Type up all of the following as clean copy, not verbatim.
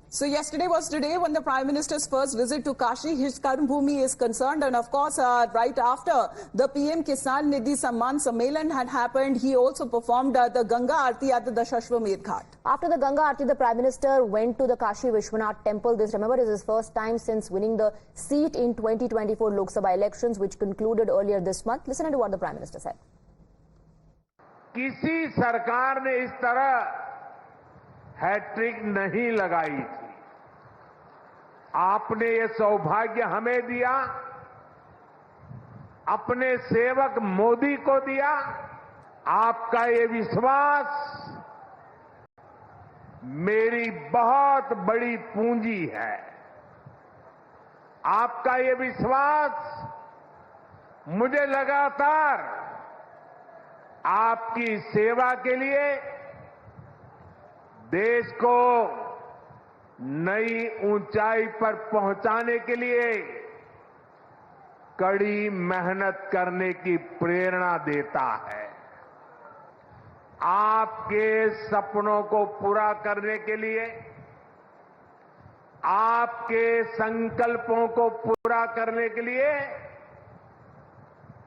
So yesterday was today when the Prime Minister's first visit to Kashi. His Karm Bhumi is concerned, and of course, right after the PM Kisan Nidhi Samman Sammelan had happened, he also performed the Ganga Aarti at the Dashashwamedh Ghat. After the Ganga Aarti, the Prime Minister went to the Kashi Vishwanath temple. This, remember, is his first time since winning the seat in 2024 Lok Sabha elections, which concluded earlier this month. Listen to what the Prime Minister said. किसी सरकार ने इस तरह hat trick नहीं लगाई थी। आपने ये सौभाग्य हमें दिया, अपने सेवक मोदी को दिया। आपका ये विश्वास मेरी बहुत बड़ी पूंजी है। आपका ये विश्वास मुझे लगातार आपकी सेवा के लिए देश को नई ऊंचाई पर पहुंचाने के लिए कड़ी मेहनत करने की प्रेरणा देता है। आपके सपनों को पूरा करने के लिए, आपके संकल्पों को पूरा करने के लिए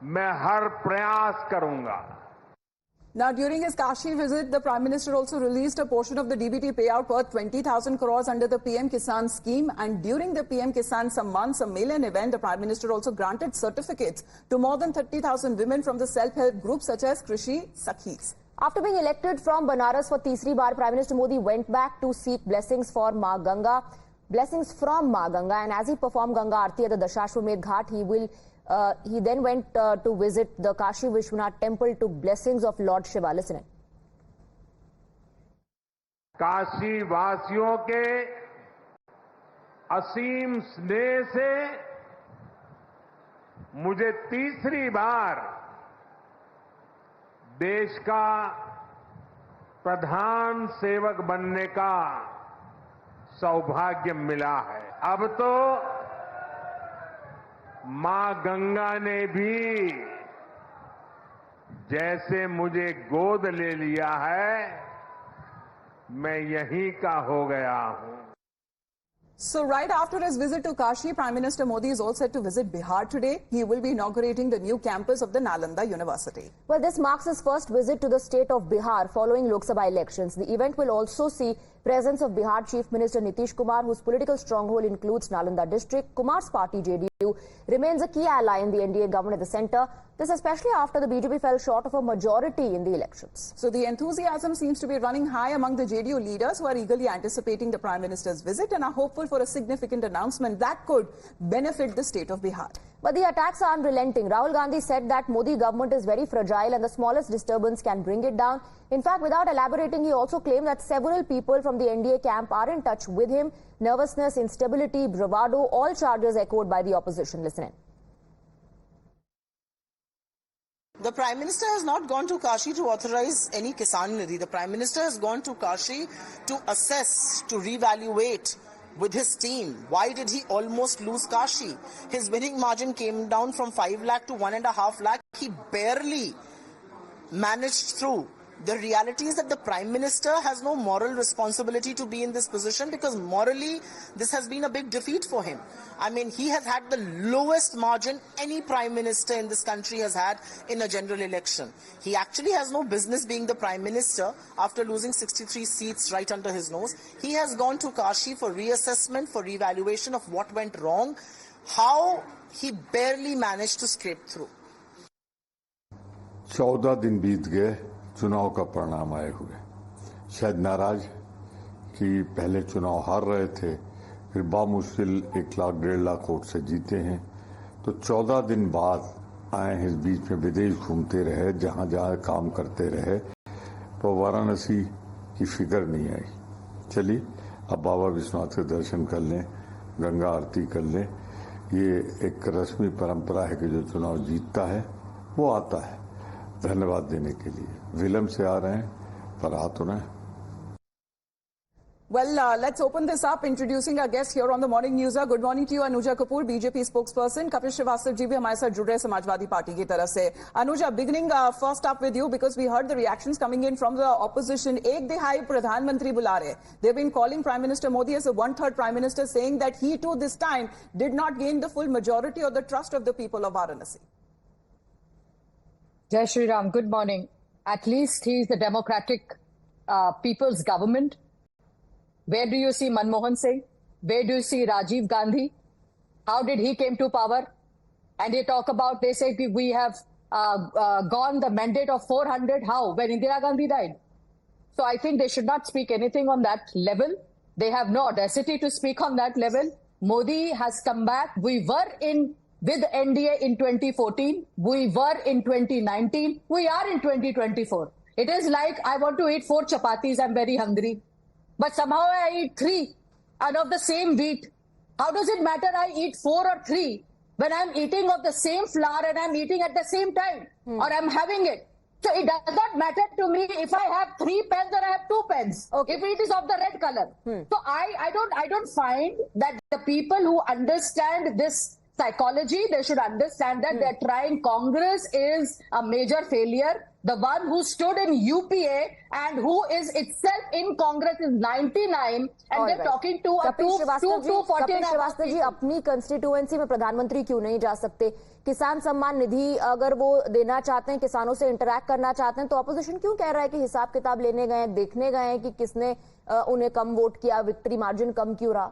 मैं हर प्रयास करूंगा। Now, during his Kashi visit, the Prime Minister also released a portion of the DBT payout worth 20,000 crores under the PM Kisan scheme. And during the PM Kisan Samman Sammelan event, the Prime Minister also granted certificates to more than 30,000 women from the self-help groups such as Krishi Sakhis. After being elected from Banaras for तीसरी बार, Prime Minister Modi went back to seek blessings for Ma Ganga, blessings from Ma Ganga, and as he performed Ganga Aarti at the Dashashwamedh Ghat, he then went to visit the Kashi Vishwanath temple, took blessings of Lord Shiva. Listen in. Kashi वासियों के असीम स्नेह से मुझे तीसरी बार देश का प्रधान सेवक बनने का सौभाग्य मिला है। अब तो मां गंगा ने भी जैसे मुझे गोद ले लिया है, मैं यहीं का हो गया हूं। So right after his visit to Kashi, Prime Minister Modi is all set to visit Bihar today. He will be inaugurating the new campus of the Nalanda University. Well, this marks his first visit to the state of Bihar following Lok Sabha elections. The event will also see presence of Bihar Chief Minister Nitish Kumar, whose political stronghold includes Nalanda district. Kumar's party, JDU, remains a key ally in the NDA government at the centre. This especially after the BJP fell short of a majority in the elections. So the enthusiasm seems to be running high among the JDU leaders, who are eagerly anticipating the Prime Minister's visit and are hopeful for a significant announcement that could benefit the state of Bihar. But the attacks are unrelenting. Rahul Gandhi said that Modi government is very fragile and the smallest disturbance can bring it down. In fact, without elaborating, he also claimed that several people from the NDA camp are in touch with him. Nervousness, instability, bravado, all charges echoed by the opposition. Listen in. The Prime Minister has not gone to Kashi to authorize any Kisan Nidhi. The Prime Minister has gone to Kashi to assess, to reevaluate with his team. Why did he almost lose Kashi? His winning margin came down from 5 lakh to 1.5 lakh. He barely managed through. The reality is that the Prime Minister has no moral responsibility to be in this position, because morally this has been a big defeat for him. I mean, he has had the lowest margin any Prime Minister in this country has had in a general election. He actually has no business being the Prime Minister after losing 63 seats right under his nose. He has gone to Kashi for reassessment, for reevaluation of what went wrong, how he barely managed to scrape through. 14 दिन बीत गए, चुनाव का परिणाम आए हुए। शायद नाराज कि पहले चुनाव हार रहे थे, फिर बामुश्किल 1 लाख 1.5 लाख वोट से जीते हैं। तो 14 दिन बाद आए हैं, इस बीच में विदेश घूमते रहे, जहां जहां काम करते रहे, तो वाराणसी की फिक्र नहीं आई। चलिए अब बाबा विश्वनाथ के दर्शन कर लें, गंगा आरती कर लें। ये एक रस्मी परंपरा है कि जो चुनाव जीतता है वो आता है धन्यवाद देने के लिए। विलंब से आ रहे हैं पर आ तो रहे हैं। Well, let's open this up, introducing our guest here on the Morning Newser. Good morning to you, Anuja Kapoor, BJP spokesperson. Kapil Srivastava ji bhi hamare sath जुड़ रहे हैं समाजवादी पार्टी की तरफ से. Anuja, beginning first up with you because we heard the reactions coming in from the opposition. एक दिहाई प्रधानमंत्री बुला रहे. They've been calling Prime Minister Modi as a one-third Prime Minister, saying that he too this time did not gain the full majority or the trust of the people of Varanasi. Jai Shri Ram, good morning. At least he is the democratic people's government. Where do you see Manmohan Singh? Where do you see Rajiv Gandhi? How did he came to power? And they talk about, they say we have gone the mandate of 400. How? When Indira Gandhi died. So I think they should not speak anything on that level. They have no audacity to speak on that level. Modi has come back. We were with NDA in 2014. We were in 2019. We are in 2024. It is like I want to eat 4 chapatis. I'm very hungry. But somehow I eat 3 and of the same wheat. How does it matter I eat 4 or 3 when I'm eating of the same flour and I'm eating at the same time or I'm having it? So it does not matter to me if I have 3 pens or I have 2 pens. Okay. If it is of the red color. So I don't find that the people who understand this psychology, they should understand that they're trying. Congress is a major failure. The one who stood in UPA and who is itself in Congress is 99 and they're talking to a 240. Kapil Srivastava ji अपनी constituency में प्रधानमंत्री क्यों नहीं जा सकते? किसान सम्मान निधि अगर वो देना चाहते हैं, किसानों से इंटरैक्ट करना चाहते हैं, तो अपोजिशन क्यों कह रहा है कि हिसाब किताब लेने गए, देखने गए हैं कि किसने उन्हें कम वोट किया, विक्ट्री मार्जिन कम क्यों रहा?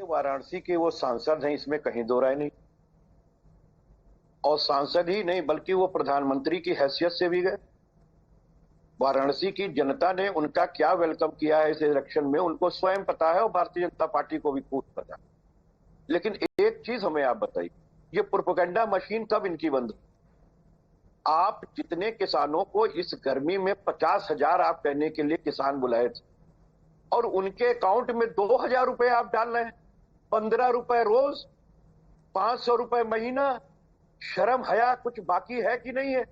वाराणसी के वो सांसद हैं, इसमें कहीं दो राय नहीं. और सांसद ही नहीं बल्कि वो प्रधानमंत्री की हैसियत से भी गए. वाराणसी की जनता ने उनका क्या वेलकम किया है इस इलेक्शन में उनको स्वयं पता है और भारतीय जनता पार्टी को भी खूब पता है. लेकिन एक चीज हमें आप बताइए, ये प्रोपेगेंडा मशीन कब इनकी बंद? आप जितने किसानों को इस गर्मी में 50,000 आप कहने के लिए किसान बुलाए थे और उनके अकाउंट में 2,000 रुपए आप डाल रहे हैं, 15 रुपए रोज, 500 रुपए महीना. शर्म हया कुछ बाकी है कि नहीं है?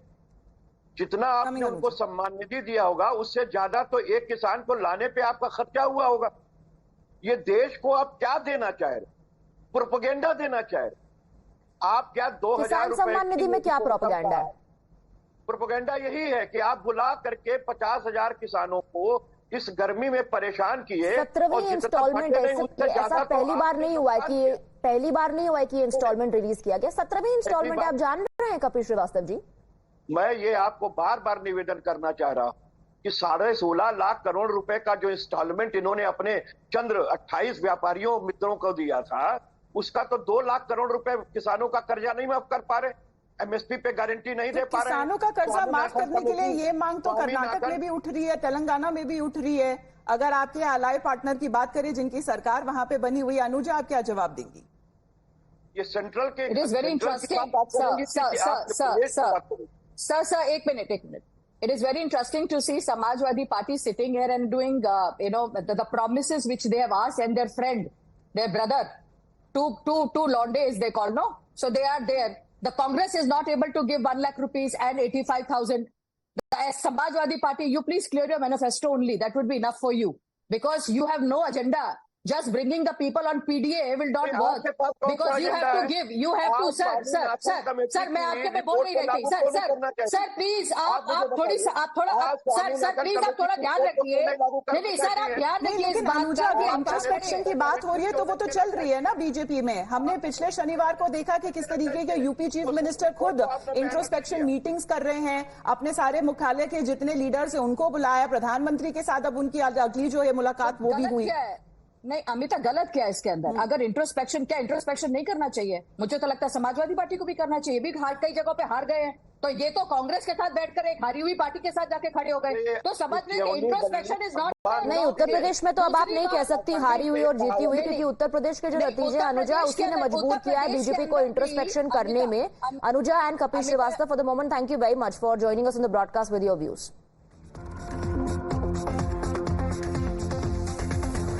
जितना आपने उनको सम्मान निधि दिया होगा उससे ज्यादा तो एक किसान को लाने पे आपका खर्चा हुआ होगा. ये देश को आप क्या देना चाह रहे? प्रोपेगेंडा देना चाह रहे? आप क्या 2,000 रुपए सम्मान निधि में क्या प्रोपेगेंडा है? प्रोपेगेंडा यही है कि आप बुला करके 50,000 किसानों को इस गर्मी में परेशान किए. 17वीं इंस्टॉलमेंट ऐसा पहली बार नहीं हुआ है कि इंस्टॉलमेंट रिलीज किया गया. 17वीं इंस्टॉलमेंट आप जान रहे हैं कपिल श्रीवास्तव जी? मैं ये आपको बार बार निवेदन करना चाह रहा हूं कि 16.5 लाख करोड़ रुपए का जो इंस्टॉलमेंट इन्होंने अपने चंद्र 28 व्यापारियों मित्रों को दिया था, उसका तो 2 लाख करोड़ रुपए किसानों का कर्जा नहीं माफ कर पा रहे. एमएसपी पे गारंटी नहीं दे पा रहे. किसानों का कर्जा माफ करने के लिए ये मांग तो कर्नाटक में भी उठ रही है, तेलंगाना में भी उठ रही है. अगर आपके अलाय पार्टनर की बात करें जिनकी सरकार वहां पे बनी हुई, अनुजा आप क्या जवाब देंगी? ये सेंट्रल के it is very interesting sir एक minute. It is very interesting to see Samajwadi Party sitting here and doing, the promises which they have asked and their friend, their brother, two Londes they call, no? So they are there. The Congress is not able to give 1 lakh rupees and 85,000. As Samajwadi Party, you please clear your manifesto only. That would be enough for you. Because you have no agenda. Just bringing the people on PDA will not work. Because you have to give, you have to, sir, मैं आपके पे बोल नहीं रही थी. Sir please आप थोड़ा ध्यान रखिए. नहीं सर आप ध्यान रखिए इस बात का. इंट्रोस्पेक्शन की बात हो रही है तो वो तो चल रही है ना बीजेपी में. हमने पिछले शनिवार को देखा कि किस तरीके के यूपी चीफ मिनिस्टर खुद इंट्रोस्पेक्शन मीटिंग्स कर रहे हैं. अपने सारे मुख्यालय के जितने लीडर्स हैं उनको बुलाया. प्रधानमंत्री के साथ अब उनकी अगली जो है मुलाकात वो भी हुई. नहीं अमिता, गलत क्या है इसके अंदर? अगर इंट्रोस्पेक्शन नहीं करना चाहिए? मुझे तो लगता है समाजवादी पार्टी को भी करना चाहिए. भी कई जगहों पे हार गए हैं तो ये तो कांग्रेस के साथ बैठकर एक हारी हुई पार्टी के साथ जाके खड़े हो गए. तो समझ लें कि इंट्रोस्पेक्शन इज नॉट. नहीं, उत्तर प्रदेश में तो अब आप नहीं कह सकती हारी हुई और जीती हुई, क्योंकि उत्तर प्रदेश के जो नतीजे अनुजा उसी ने मजबूर किया है बीजेपी को इंट्रोस्पेक्शन करने में. Anuja and Kapil Srivastava, for the moment thank you very much for joining us in the broadcast with your views.